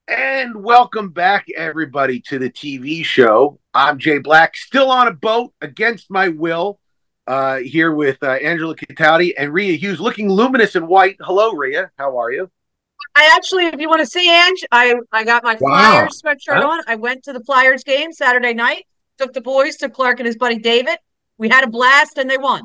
And welcome back, everybody, to the TV show. I'm Jay Black, still on a boat against my will, here with Angelo Cataldi and Rhea Hughes, looking luminous in white. Hello, Rhea. How are you? I actually, if you want to see Ange, I got my Wow. Flyers sweatshirt Huh? on. I went to the Flyers game Saturday night, took the boys to Clark and his buddy David. We had a blast and they won.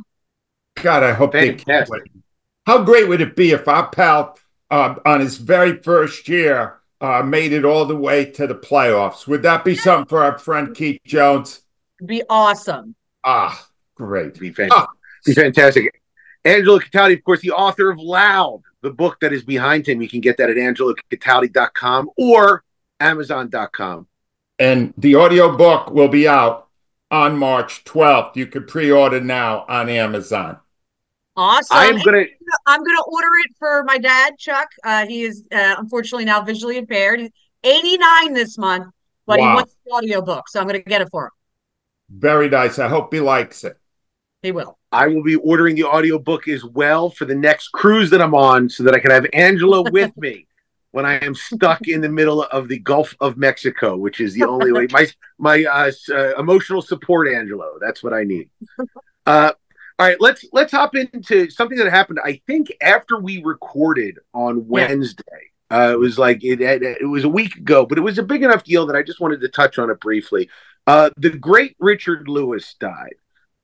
God, I hope they keep Fantastic. winning. How great would it be if our pal, on his very first year, made it all the way to the playoffs? Would that be something for our friend Keith Jones? It'd be awesome. Ah, great. Be, Ah, be fantastic. Angelo Cataldi, of course, the author of Loud, the book that is behind him. You can get that at angelocataldi.com or amazon.com. and the audiobook will be out on March 12th. You can pre-order now on Amazon. I Awesome. am going to, I'm gonna order it for my dad, Chuck. He is unfortunately now visually impaired. He's 89 this month, but he Wow. wants the audiobook, so I'm gonna get it for him. Very nice. I hope he likes it. He will. I will be ordering the audiobook as well for the next cruise that I'm on so that I can have Angelo with me when I am stuck in the middle of the Gulf of Mexico, which is the only way. My emotional support, Angelo. That's what I need. All right, let's hop into something that happened. I think after we recorded on Yeah. Wednesday, it was like it was a week ago, but it was a big enough deal that I just wanted to touch on it briefly. The great Richard Lewis died,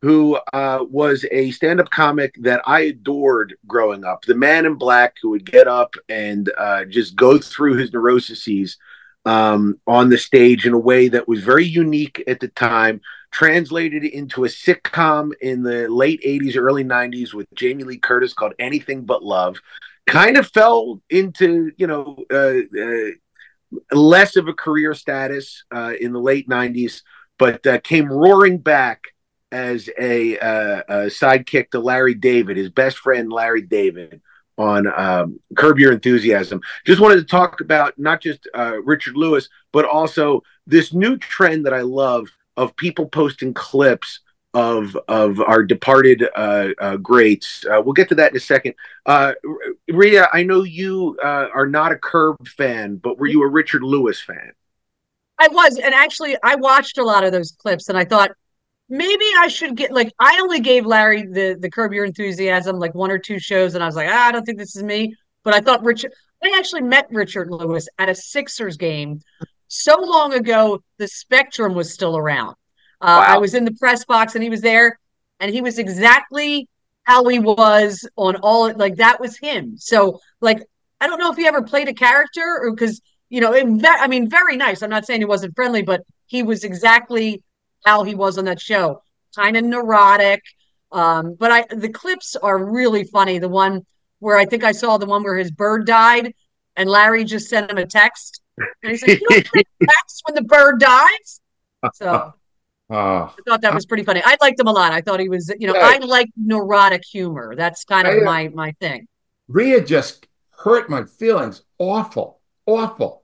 who was a stand-up comic that I adored growing up. The man in black who would get up and just go through his neuroses on the stage in a way that was very unique at the time, translated into a sitcom in the late 80s, early 90s with Jamie Lee Curtis called Anything But Love. Kind of fell into, less of a career status in the late 90s, but came roaring back as a sidekick to Larry David, his best friend, Larry David, on Curb Your Enthusiasm. Just wanted to talk about not just Richard Lewis, but also this new trend that I love of people posting clips of our departed greats. We'll get to that in a second. Rhea, I know you are not a Curb fan, but were you a Richard Lewis fan? I was, and actually I watched a lot of those clips and I thought maybe I should get like I only gave Larry the Curb Your Enthusiasm like one or two shows, and I was like, I don't think this is me. But I thought Richard. I actually met Richard Lewis at a Sixers game so long ago. The Spectrum was still around. I Wow. was in the press box, and he was there, and he was exactly how he was on all. Like that was him. So like I don't know if he ever played a character or because I mean, very nice. I'm not saying he wasn't friendly, but he was exactly how he was on that show, kind of neurotic. But the clips are really funny. The one where I think I saw the one where his bird died, and Larry just sent him a text, and he's like, "You don't send text when the bird dies." So Oh, I thought that was pretty funny. I liked him a lot. I thought he was, I right. like neurotic humor. That's kind of my thing. Rhea just hurt my feelings. Awful, awful.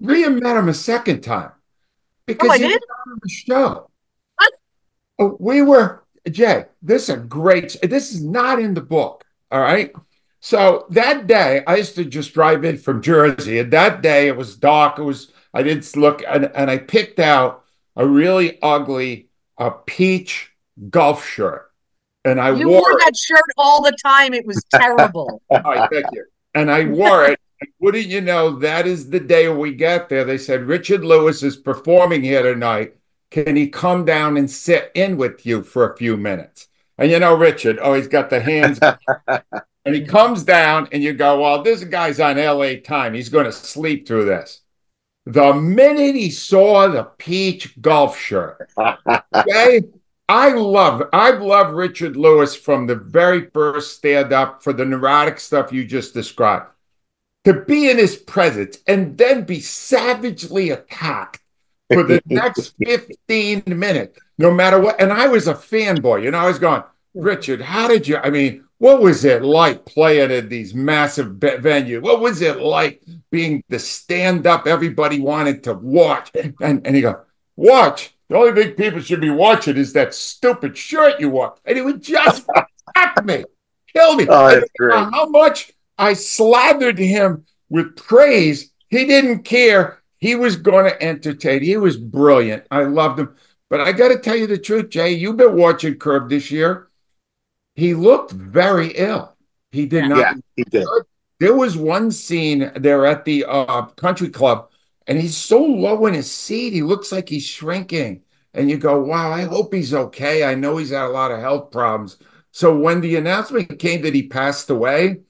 Rhea met him a second time Oh, because I he was did. on the show. Jay, this is a great, this is not in the book. All right. So that day, I used to just drive in from Jersey. And that day it was dark. I didn't look, and I picked out a really ugly peach golf shirt. And I You wore wore it. that shirt all the time. It was terrible. All right, thank you. And I wore it. And wouldn't you know, that is the day we get there. They said, Richard Lewis is performing here tonight. Can he come down and sit in with you for a few minutes? And Richard, oh, he's got the hands. And he comes down, and you go, well, this guy's on LA time. He's going to sleep through this. The minute he saw the peach golf shirt, okay, I've loved Richard Lewis from the very first stand up for the neurotic stuff you just described. To be in his presence and then be savagely attacked for the next 15 minutes, no matter what. And I was a fanboy, I was going, Richard, what was it like playing at these massive venues? What was it like being the stand up everybody wanted to watch? And he goes, watch. The only thing people should be watching is that stupid shirt you wore. And he would just attack me, kill me. Oh, And that's great. how much I slathered him with praise He didn't care. He was going to entertain. He was brilliant. I loved him. But I got to tell you the truth, Jay. You've been watching Curb this year. He looked very ill. He did Yeah. not. Yeah, he did. There was one scene there at the country club, and he's so low in his seat. He looks like he's shrinking. And you go, wow, I hope he's okay. I know he's had a lot of health problems. So when the announcement came that he passed away,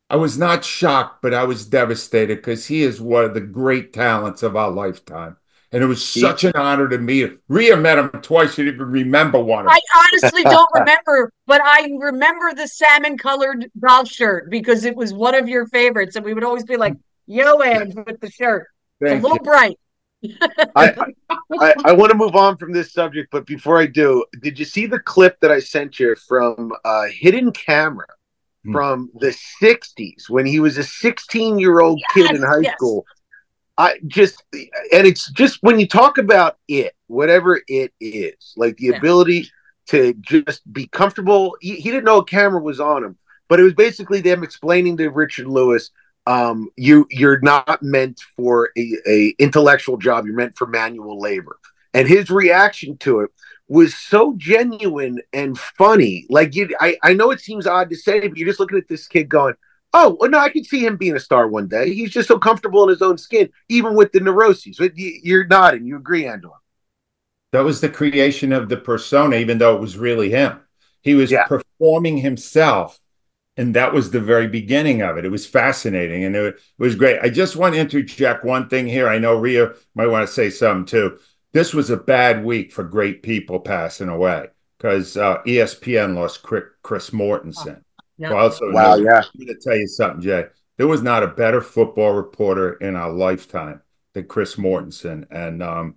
I was not shocked, but I was devastated because he is one of the great talents of our lifetime. And it was such an honor to meet him. Rhea met him twice. She didn't even remember one of I them. honestly don't remember, but I remember the salmon colored golf shirt because it was one of your favorites. And we would always be like, yo, Ange, with the shirt. It's a Thank you. little bright. I want to move on from this subject, but before I do, did you see the clip that I sent you from Hidden Camera from the 60s when he was a 16-year-old kid in high school? I just, and it's just when you talk about it, whatever it is, like the ability to just be comfortable. He didn't know a camera was on him, but it was basically them explaining to Richard Lewis, you're not meant for a intellectual job. You're meant for manual labor. And his reaction to it was so genuine and funny. Like, I know it seems odd to say, but you're just looking at this kid going, oh, well, no, I can see him being a star one day. He's just so comfortable in his own skin, even with the neuroses. You're nodding. You agree, Angelo? That was the creation of the persona, even though it was really him. He was performing himself, and that was the very beginning of it. It was fascinating, and it was great. I just want to interject one thing here. I know Rhea might want to say something, too. This was a bad week for great people passing away because ESPN lost Chris Mortensen. Yeah. Also, Wow, I'm going to tell you something, Jay. There was not a better football reporter in our lifetime than Chris Mortensen. And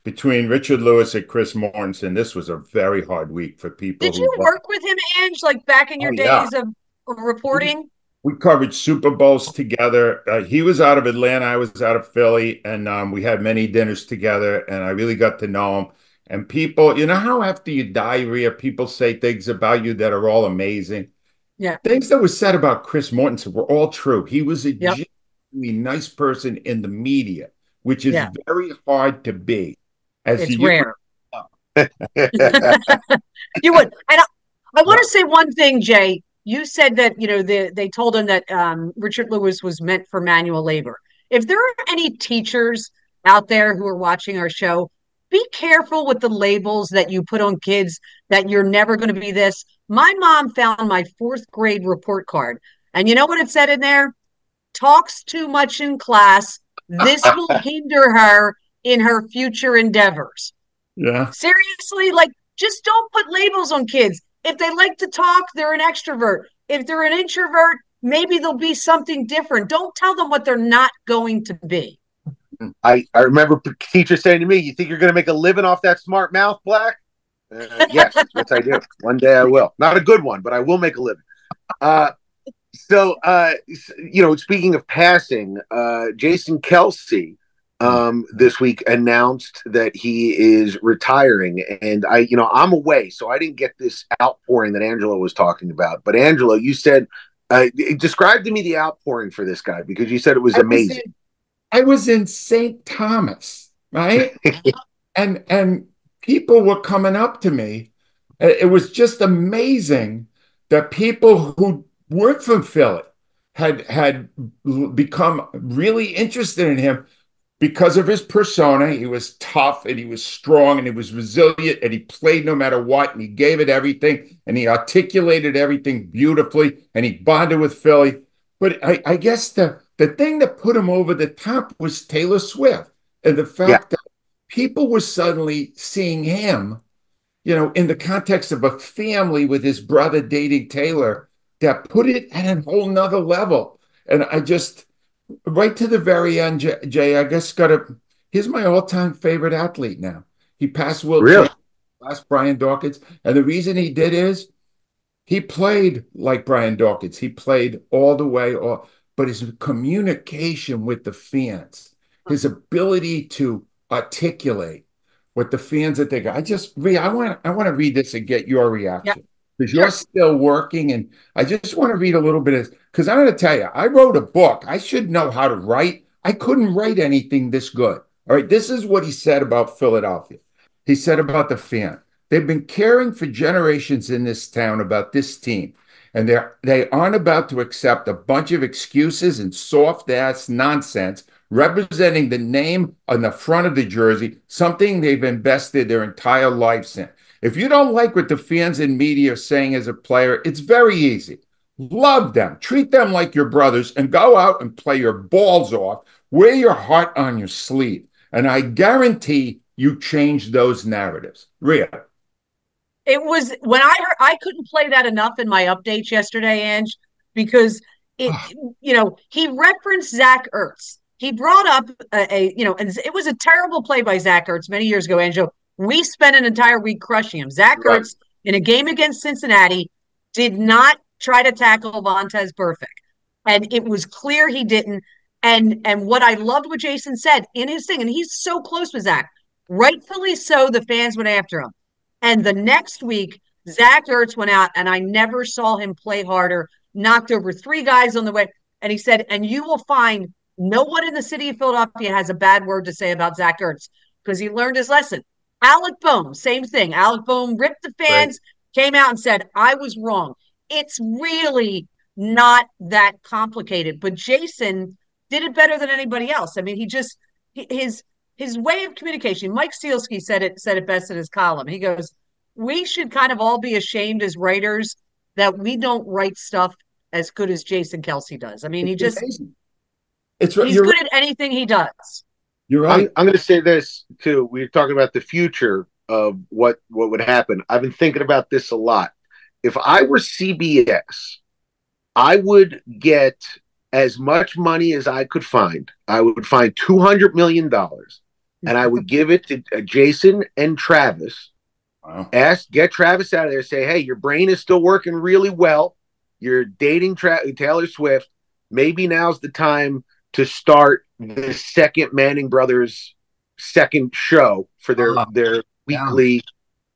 between Richard Lewis and Chris Mortensen, this was a very hard week for people. Did you work with him, Ange, like back in your days of reporting? We covered Super Bowls together. He was out of Atlanta. I was out of Philly. And we had many dinners together. And I really got to know him. And people, you know how after you die, Rhea, people say things about you that are all amazing. Yeah. Things that were said about Chris Mortensen were all true. He was a genuinely nice person in the media, which is very hard to be. It's rare. You would. And I want to say one thing, Jay. You said that, they told him that Richard Lewis was meant for manual labor. If there are any teachers out there who are watching our show, be careful with the labels that you put on kids that you're never going to be this. My mom found my 4th grade report card. And you know what it said in there? Talks too much in class. This will hinder her in her future endeavors. Yeah. Seriously, like, just don't put labels on kids. If they like to talk, they're an extrovert. If they're an introvert, maybe they'll be something different. Don't tell them what they're not going to be. I remember teachers saying to me, you think you're going to make a living off that smart mouth, Black? Yes, I do. One day I will. Not a good one, but I will make a living. So, speaking of passing, Jason Kelce this week announced that he is retiring. And I'm away, so I didn't get this outpouring that Angelo was talking about. But Angelo, you said, describe to me the outpouring for this guy, because you said it was amazing. I was in St. Thomas, right? and people were coming up to me. It was just amazing that people who weren't from Philly had become really interested in him because of his persona. He was tough and he was strong and he was resilient and he played no matter what and he gave it everything and he articulated everything beautifully and he bonded with Philly. But I guess the thing that put him over the top was Taylor Swift and the fact that people were suddenly seeing him, in the context of a family with his brother dating Taylor, that put it at a whole nother level. And I just, right to the very end, Jay, I guess he's my all-time favorite athlete now. He passed Will Chamberlain, last Brian Dawkins. And the reason he did is he played like Brian Dawkins. He played all the way, but his communication with the fans, his ability to articulate what the fans are thinking. I want to read this and get your reaction. Because you're still working, and I just want to read a little bit of, because I'm going to tell you, I wrote a book. I should know how to write. I couldn't write anything this good. All right, this is what he said about Philadelphia. He said about the fan. They've been caring for generations in this town about this team, and they aren't about to accept a bunch of excuses and soft ass nonsense representing the name on the front of the jersey, something they've invested their entire lives in. If you don't like what the fans and media are saying as a player, it's very easy. Love them, treat them like your brothers, and go out and play your balls off. Wear your heart on your sleeve. And I guarantee you change those narratives. Rhea. It was when I heard, I couldn't play that enough in my updates yesterday, Ange, because he referenced Zach Ertz. He brought up and it was a terrible play by Zach Ertz many years ago, Angelo. We spent an entire week crushing him. Zach Ertz, in a game against Cincinnati, did not try to tackle Vontaze Burfict. And it was clear he didn't. And what I loved what Jason said in his thing, and he's so close with Zach, rightfully so, the fans went after him. And the next week, Zach Ertz went out, and I never saw him play harder, knocked over 3 guys on the way. And he said, and you will find no one in the city of Philadelphia has a bad word to say about Zach Ertz because he learned his lesson. Alec Bohm, same thing. Alec Bohm ripped the fans, came out and said, I was wrong. It's really not that complicated. But Jason did it better than anybody else. I mean, his way of communication. Mike Sealski said it best in his column. He goes, we should kind of all be ashamed as writers that we don't write stuff as good as Jason Kelce does. I mean, he's good at anything he does. You're right. I'm going to say this too. We were talking about the future of what would happen. I've been thinking about this a lot. If I were CBS, I would get as much money as I could find. I would find $200 million, and I would give it to Jason and Travis. Wow. Get Travis out of there. Say, hey, your brain is still working really well. You're dating Taylor Swift. Maybe now's the time to start the second Manning Brothers second show for their weekly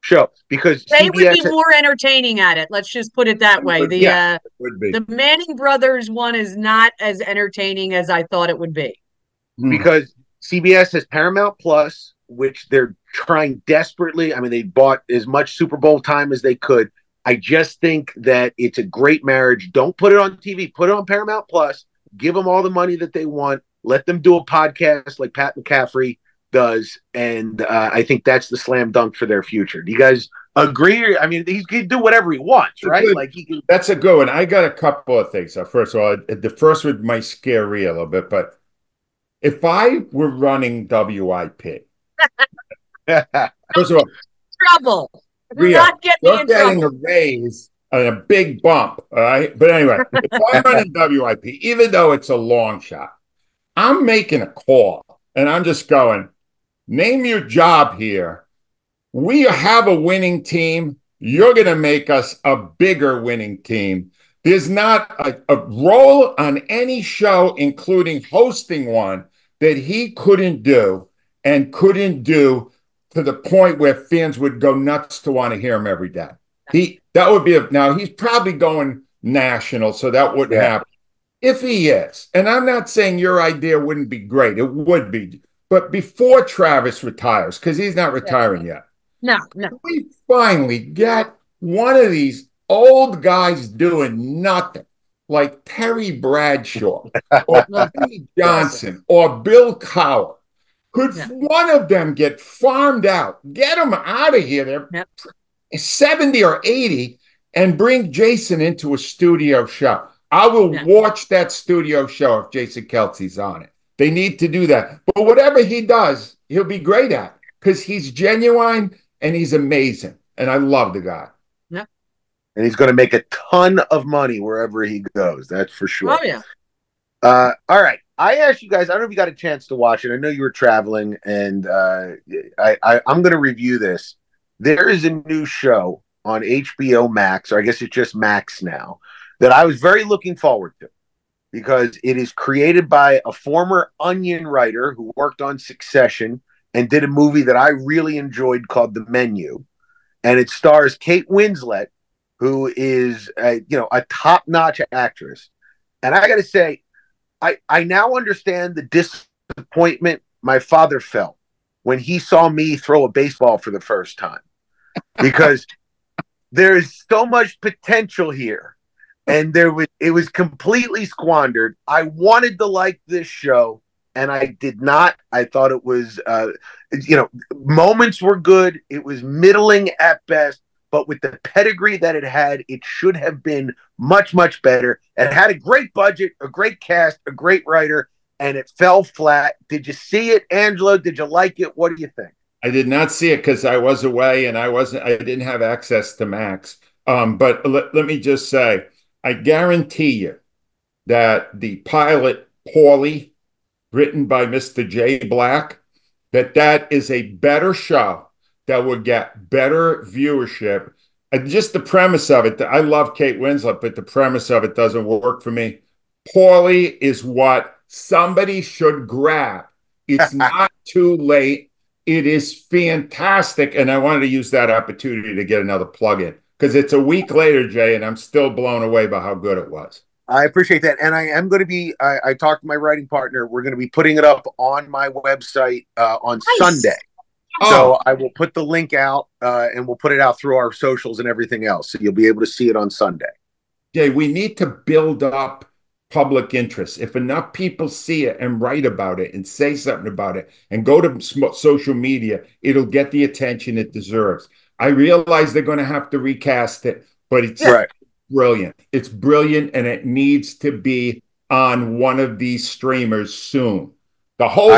show, because they would be more entertaining at it. Let's just put it that way. The Manning Brothers one is not as entertaining as I thought it would be, because CBS has Paramount Plus, which they're trying desperately. I mean, they bought as much Super Bowl time as they could. I just think that it's a great marriage. Don't put it on TV. Put it on Paramount Plus. Give them all the money that they want. Let them do a podcast like Pat McCaffrey does, and I think that's the slam dunk for their future. Do you guys agree? I mean, he can do whatever he wants, right? Like that's a good one. I got a couple of things. First of all, the first one might scare Rhea a little bit, but if I were running WIP, first of all, trouble. Rhea, not getting a raise and a big bump, all right? But anyway, if I'm running WIP, even though it's a long shot, I'm making a call, and I'm just going, name your job here. We have a winning team. You're going to make us a bigger winning team. There's not a role on any show, including hosting one, that he couldn't do to the point where fans would go nuts to want to hear him every day. Now he's probably going national, so that wouldn't happen. If he is, and I'm not saying your idea wouldn't be great, it would be, but before Travis retires, because he's not retiring yet. No. We finally get one of these old guys doing nothing, like Terry Bradshaw or Benny Johnson or Bill Cowher. Could one of them get farmed out? Get them out of here. They're 70 or 80 and bring Jason into a studio show. I will watch that studio show if Jason Kelce's on it. They need to do that. But whatever he does, he'll be great at, because he's genuine and he's amazing. And I love the guy. Yeah. And he's going to make a ton of money wherever he goes. That's for sure. Oh, yeah. All right. I asked you guys, I don't know if you got a chance to watch it. I know you were traveling, and I'm going to review this. There is a new show on HBO Max, or I guess it's just Max now, that I was very looking forward to, because it is created by a former Onion writer who worked on Succession and did a movie that I really enjoyed called The Menu. And it stars Kate Winslet, who is a top-notch actress. And I got to say, I now understand the disappointment my father felt when he saw me throw a baseball for the first time, because there is so much potential here, and it was completely squandered. I wanted to like this show, and I did not. I thought it was, moments were good. It was middling at best, but with the pedigree that it had, it should have been much, much better. It had a great budget, a great cast, a great writer, and it fell flat. Did you see it, Angelo? Did you like it? What do you think? I did not see it because I was away and I didn't have access to Max. But let me just say, I guarantee you that the pilot, Paulie, written by Mr. J. Black, that is a better show that would get better viewership. And just the premise of it, I love Kate Winslet, but the premise of it doesn't work for me. Paulie is what somebody should grab. It's not too late. It is fantastic. And I wanted to use that opportunity to get another plug in because it's a week later, Jay, and I'm still blown away by how good it was. I appreciate that. And I am going to be, I talked to my writing partner. We're going to be putting it up on my website on Sunday. So I will put the link out and we'll put it out through our socials and everything else. So you'll be able to see it on Sunday. Jay, we need to build up public interest. If enough people see it and write about it and say something about it and go to social media, it'll get the attention it deserves. I realize they're going to have to recast it, but it's brilliant. It's brilliant, and it needs to be on one of these streamers soon. The whole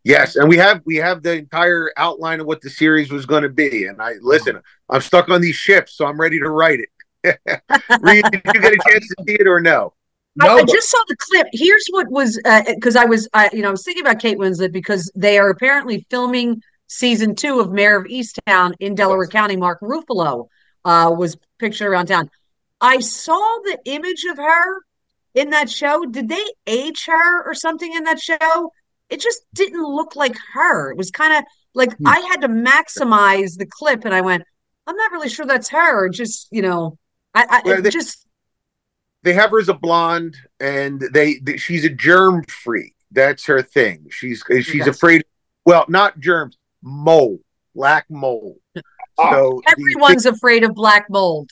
Yes, and we have the entire outline of what the series was going to be. And I'm stuck on these ships, so I'm ready to write it. Rhea, did you get a chance to see it or no? I just saw the clip. Here's what was because I was thinking about Kate Winslet because they are apparently filming season 2 of Mayor of Easttown in Delaware County. Mark Ruffalo was pictured around town. I saw the image of her in that show. Did they age her or something in that show? It just didn't look like her. It was kind of like I had to maximize the clip, and I went, I'm not really sure that's her. Just they have her as a blonde, and she's a germ free. That's her thing. She's afraid. Well, not germs, mold, black mold. So everyone's afraid of black mold.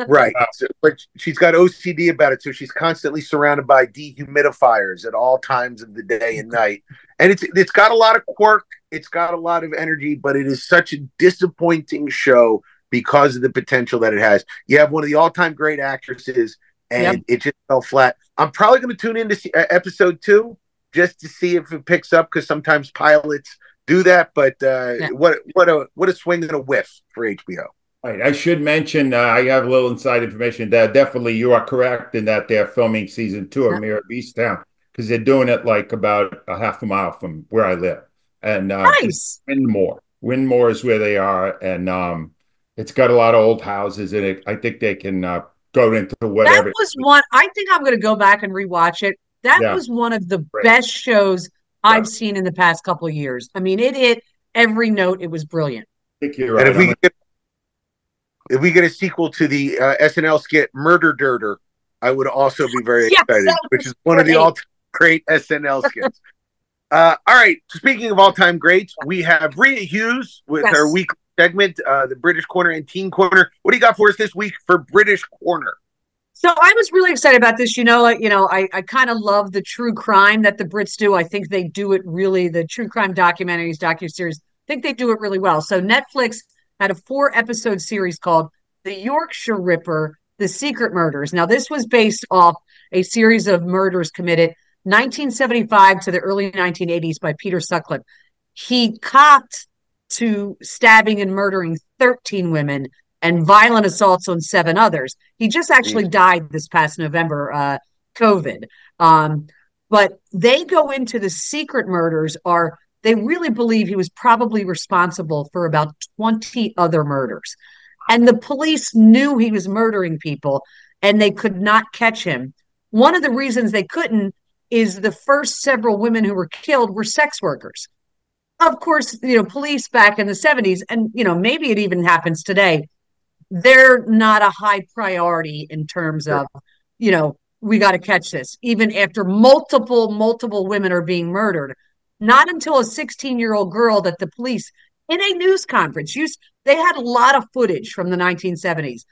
Right. So, but she's got OCD about it. So she's constantly surrounded by dehumidifiers at all times of the day and night. And it's got a lot of quirk. It's got a lot of energy, but it is such a disappointing show because of the potential that it has. You have one of the all-time great actresses, and it just fell flat. I'm probably going to tune into episode 2 just to see if it picks up, because sometimes pilots do that. But what a swing and a whiff for HBO. Right. I should mention, I have a little inside information that definitely you are correct in that they're filming season 2 of Mayor of Easttown, because they're doing it like about a half a mile from where I live. And nice. Windmore is where they are. And it's got a lot of old houses in it. I think they can go into whatever. That was one. I think I'm going to go back and rewatch it. That was one of the best shows I've seen in the past couple of years. I mean, it hit every note. It was brilliant. I think you're right. And if we get a sequel to the SNL skit Murder Dirter, I would also be very excited, which is one of the all-time great SNL skits. All right. Speaking of all-time greats, we have Rhea Hughes with her weekly segment, the British Corner and Teen Corner. What do you got for us this week for British Corner? So I was really excited about this. I kind of love the true crime that the Brits do. I think they do it really, the true crime documentaries, docuseries, I think they do it really well. So Netflix had a 4-episode series called The Yorkshire Ripper, The Secret Murders. Now, this was based off a series of murders committed 1975 to the early 1980s by Peter Sutcliffe. He copped to stabbing and murdering 13 women and violent assaults on 7 others. He just actually died this past November, COVID. But they go into the secret murders they really believe he was probably responsible for about 20 other murders. And the police knew he was murdering people, and they could not catch him. One of the reasons they couldn't is the first several women who were killed were sex workers. Of course, police back in the 70s, and, maybe it even happens today, they're not a high priority in terms of, we got to catch this, even after multiple women are being murdered. Not until a 16-year-old girl that the police, in a news conference, they had a lot of footage from the 1970s.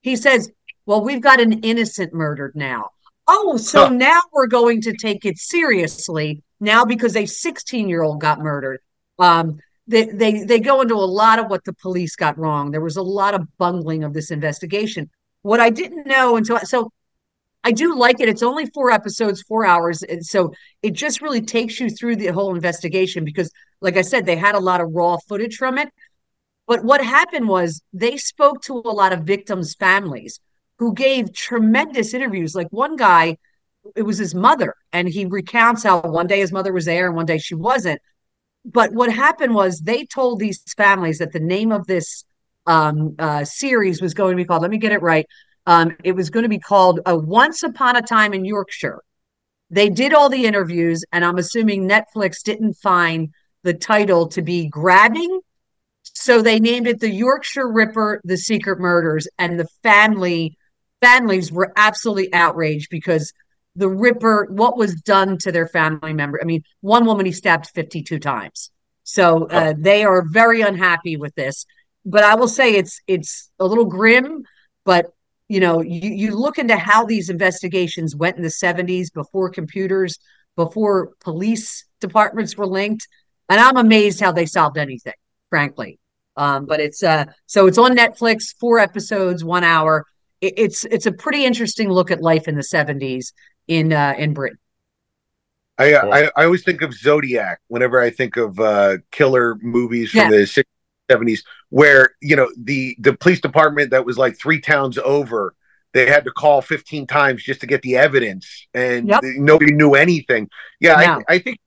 He says, well, we've got an innocent murdered now. Oh, so now we're going to take it seriously now because a 16-year-old got murdered. They go into a lot of what the police got wrong. There was a lot of bungling of this investigation. What I didn't know so I do like it. It's only 4 episodes, 4 hours. And so it just really takes you through the whole investigation because, like I said, they had a lot of raw footage from it. But what happened was they spoke to a lot of victims' families who gave tremendous interviews. Like one guy, it was his mother, and he recounts how one day his mother was there and one day she wasn't. But what happened was they told these families that the name of this series was going to be called, let me get it right, it was going to be called Once Upon a Time in Yorkshire. They did all the interviews, and I'm assuming Netflix didn't find the title to be grabbing. So they named it The Yorkshire Ripper, The Secret Murders. And the families were absolutely outraged because the Ripper, what was done to their family member. I mean, one woman he stabbed 52 times. So they are very unhappy with this. But I will say it's a little grim, but you look into how these investigations went in the 70s before computers, before police departments were linked. And I'm amazed how they solved anything, frankly. But it's so it's on Netflix, 4 episodes, 1 hour. It's a pretty interesting look at life in the 70s in Britain. I always think of Zodiac whenever I think of killer movies from the 60s, 70s, where the police department that was like 3 towns over, they had to call 15 times just to get the evidence, and nobody knew anything. I think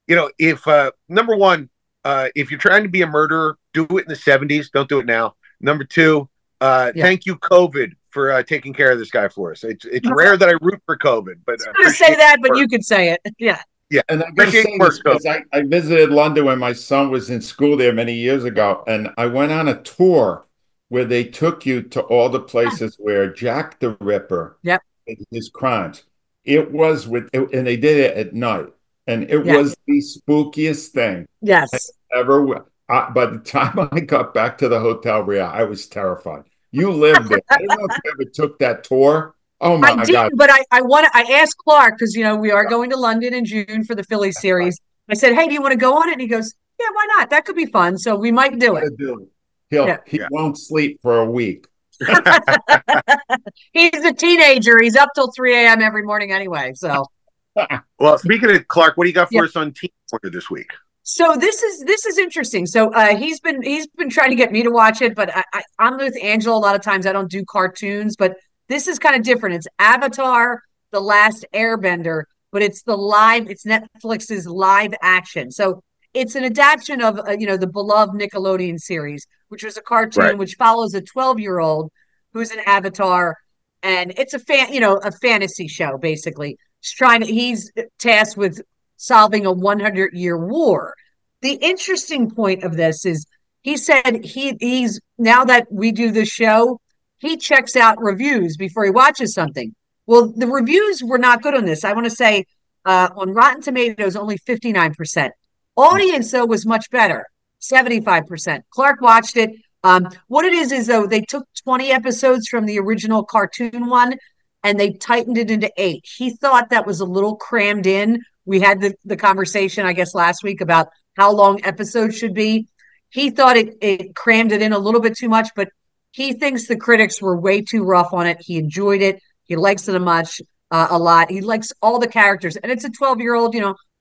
if number one, if you're trying to be a murderer, do it in the 70s. Don't do it now. Number 2, thank you, COVID, for taking care of this guy for us. It's rare that I root for COVID, but I was going to say that, but you could say it. Yeah. Yeah, and I got to say this because I visited London when my son was in school there many years ago, and I went on a tour where they took you to all the places where Jack the Ripper did his crimes. It was and they did it at night, and it was the spookiest thing. Yes. Ever. By the time I got back to the hotel, Rhea, I was terrified. You lived there. I don't know if you ever took that tour. Oh my God! But I asked Clark because we are going to London in June for the Philly series. I said, "Hey, do you want to go on it?" And he goes, "Yeah, why not? That could be fun." So we might do it. He won't sleep for a week. He's a teenager. He's up till 3 a.m. every morning anyway. So, well, speaking of Clark, what do you got for us on Teen Corner this week? So this is interesting. So he's been trying to get me to watch it, but I'm with Angelo a lot of times. I don't do cartoons, but this is kind of different. It's Avatar: The Last Airbender, but it's Netflix's live action. So it's an adaptation of the beloved Nickelodeon series, which was a cartoon which follows a 12-year-old who's an avatar, and it's a fantasy show basically. He's tasked with solving a 100-year war. The interesting point of this is he said he's now that we do the show, he checks out reviews before he watches something. Well, the reviews were not good on this. I want to say on Rotten Tomatoes, only 59%. Audience, though, was much better, 75%. Clark watched it. What it is though, they took 20 episodes from the original cartoon one and they tightened it into 8. He thought that was a little crammed in. We had the conversation, I guess, last week about how long episodes should be. He thought it crammed it in a little bit too much, but he thinks the critics were way too rough on it. He enjoyed it. He likes it a lot. He likes all the characters. And it's a 12-year-old,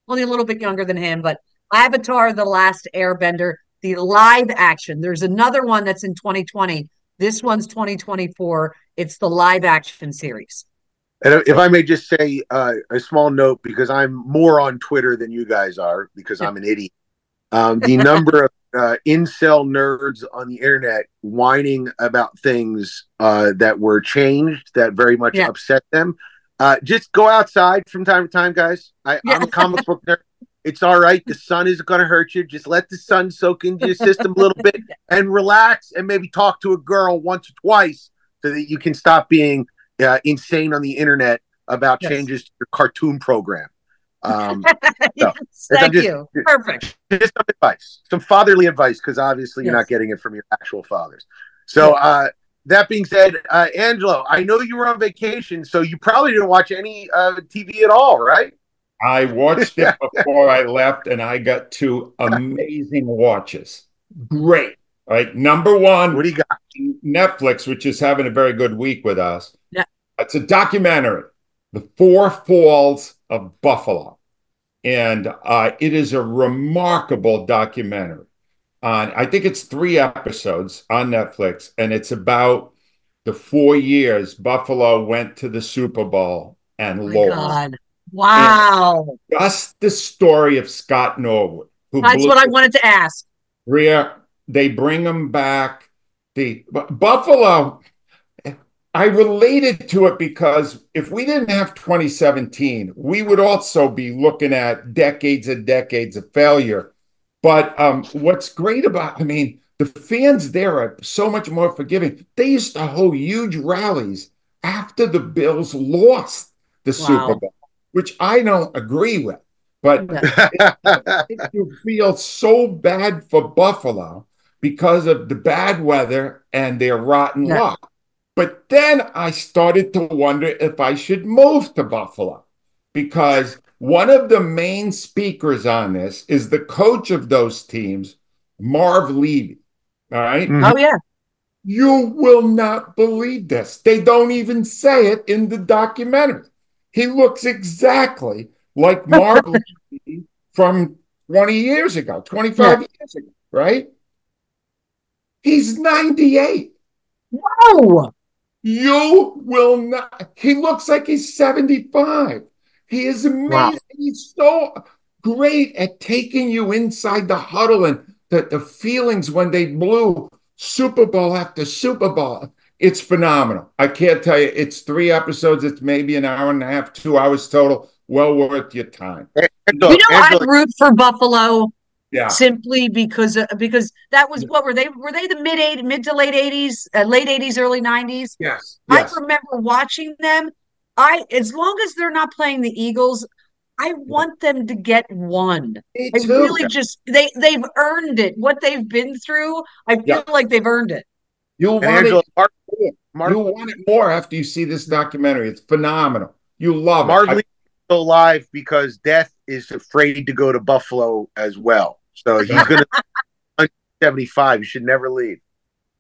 only a little bit younger than him. But Avatar: The Last Airbender, the live action. There's another one that's in 2020. This one's 2024. It's the live action series. And if I may just say a small note, because I'm more on Twitter than you guys are, because I'm an idiot. The number of incel nerds on the internet whining about things that were changed that very much upset them. Just go outside from time to time, guys. I'm a comic book nerd. It's all right. The sun isn't going to hurt you. Just let the sun soak into your system a little bit and relax, and maybe talk to a girl once or twice so that you can stop being insane on the internet about Yes. changes to your cartoon program. So Yes, thank you. Perfect. just some advice, some fatherly advice, because obviously you're not Yes. getting it from your actual fathers. So that being said, Angelo, I know you were on vacation, so you probably didn't watch any TV at all, right? I watched it before I left, and I got two amazing watches. Great. Right. Number What one, do you got? Netflix, which is having a very good week with us. Yeah. It's a documentary, The Four Falls of Buffalo. And it is a remarkable documentary. I think it's 3 episodes on Netflix, and it's about the 4 years Buffalo went to the Super Bowl and My lost. God. Wow. And just the story of Scott Norwood, who That's blew what I wanted to ask. Rhea. They bring him back. The Buffalo, I related to it because if we didn't have 2017, we would also be looking at decades and decades of failure. But what's great about, I mean, the fans there are so much more forgiving. They used to hold huge rallies after the Bills lost the Super Wow. Bowl, which I don't agree with. But Yeah. you feel so bad for Buffalo because of the bad weather and their rotten Yeah. luck. But then I started to wonder if I should move to Buffalo because one of the main speakers on this is the coach of those teams, Marv Levy. All right. Oh, yeah. You will not believe this. They don't even say it in the documentary. He looks exactly like Marv Levy from 20 years ago, 25 years ago, right? He's 98. Wow. You will not. He looks like he's 75. He is amazing. Wow. He's so great at taking you inside the huddle and the feelings when they blew Super Bowl after Super Bowl. It's phenomenal. I can't tell you. It's 3 episodes. It's maybe an hour and a half, 2 hours total. Well worth your time. You know, I root for Buffalo Yeah. simply because that was what were they the mid to late 80s, late 80s, early 90s? Yes. I remember watching them. As long as they're not playing the Eagles, I want them to get one. Me I too. really just they've earned it. What they've been through, I feel like they've earned it. You'll want Angelo, it. You'll want it more after you see this documentary. It's phenomenal. You love Marv it. Lee's still alive because Death is afraid to go to Buffalo as well. So he's going to 75. You should never leave.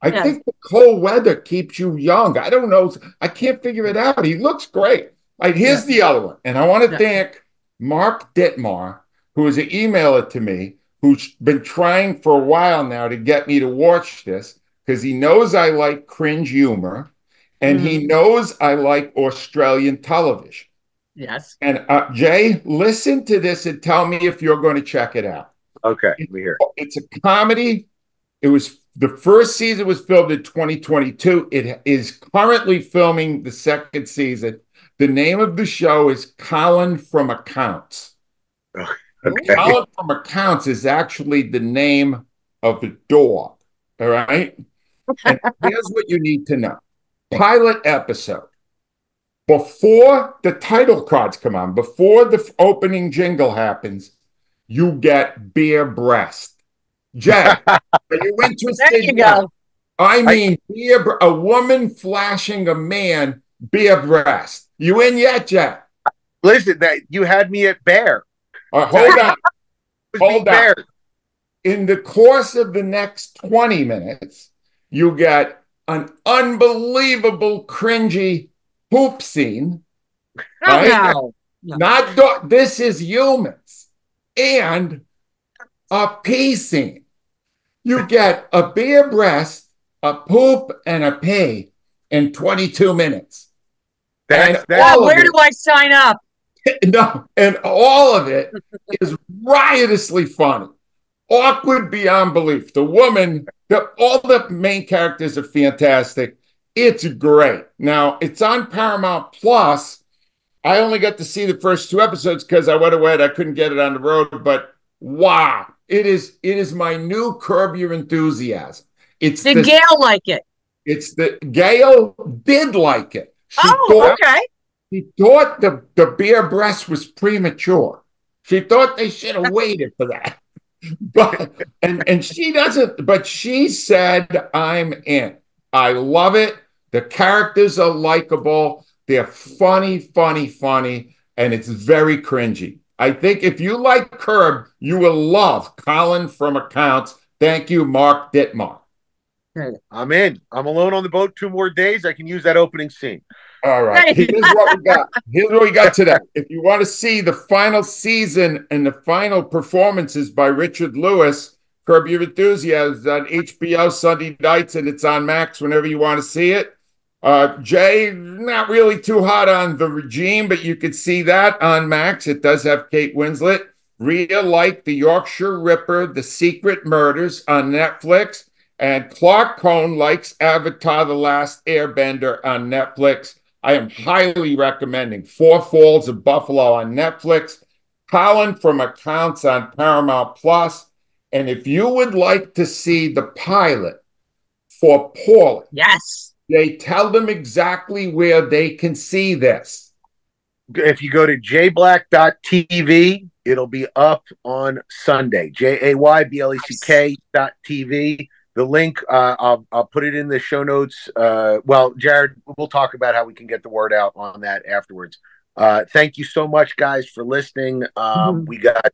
I think the cold weather keeps you young. I don't know. I can't figure it out. He looks great. Right, here's the other one. And I want to thank Mark Dittmar, who is an emailer to me, who's been trying for a while now to get me to watch this because he knows I like cringe humor and he knows I like Australian television. Yes. And Jay, listen to this and tell me if you're going to check it out. Okay, let me hear. It's a comedy. It was the first season was filmed in 2022. It is currently filming the second season. The name of the show is Colin from Accounts. Okay. Colin from Accounts is actually the name of the dog. All right. And here's what you need to know. Pilot episode. Before the title cards come on, before the opening jingle happens, you get bare breast. Jay, are you interested? There you go. I mean, a woman flashing a man bare breast. You in yet, Jay? Listen, that you had me at bear. Hold on. Hold on. Bear. In the course of the next 20 minutes, you get an unbelievable cringy poop scene. Right? No. Not this is humans. And a pee scene. You get a bare breast, a poop, and a pee in 22 minutes. Where do I sign up? No, and all of it is riotously funny. Awkward beyond belief. The woman, all the main characters are fantastic. It's great. Now, it's on Paramount Plus. I only got to see the first 2 episodes because I went away. I couldn't get it on the road, but wow. It is my new Curb Your Enthusiasm. Did Gail like it? It's the Gail did like it. She thought okay. She thought the bare breast was premature. She thought they should have waited for that. But and she doesn't, but she said, I'm in. I love it. The characters are likable. They're funny, funny, funny, and it's very cringy. I think if you like Curb, you will love Colin from Accounts. Thank you, Mark Dittmar. I'm in. I'm alone on the boat 2 more days. I can use that opening scene. All right. Here's what we got. Here's what we got today. If you want to see the final season and the final performances by Richard Lewis, Curb Your Enthusiasm is on HBO Sunday nights, and it's on Max whenever you want to see it. Jay, not really too hot on The Regime, but you could see that on Max. It does have Kate Winslet. Rhea liked The Yorkshire Ripper, The Secret Murders on Netflix. And Clark Cohn likes Avatar The Last Airbender on Netflix. I am highly recommending Four Falls of Buffalo on Netflix, Colin from Accounts on Paramount Plus. And if you would like to see the pilot for Paulie, yes, they tell them exactly where they can see this. If you go to jayblack.tv, it'll be up on Sunday. JAYBLECK.tv. The link, I'll put it in the show notes. Well, Jared, we'll talk about how we can get the word out on that afterwards. Thank you so much, guys, for listening. We got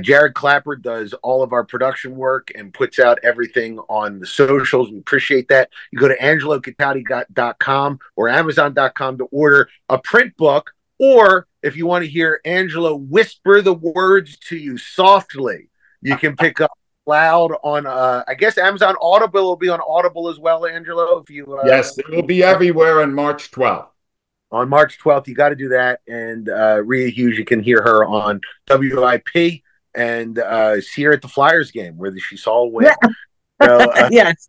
Jared Clapper does all of our production work and puts out everything on the socials. We appreciate that. You go to angelocatati.com or amazon.com to order a print book, or if you want to hear Angelo whisper the words to you softly, you can pick up Loud on I guess Amazon Audible will be on Audible as well, Angelo. If you yes, it will be everywhere on March 12th. On March 12th, you got to do that. And Rhea Hughes, you can hear her on WIP and see her at the Flyers game where she saw a win. So, yes.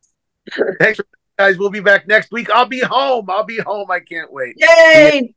Thanks, guys. We'll be back next week. I'll be home. I can't wait. Yay!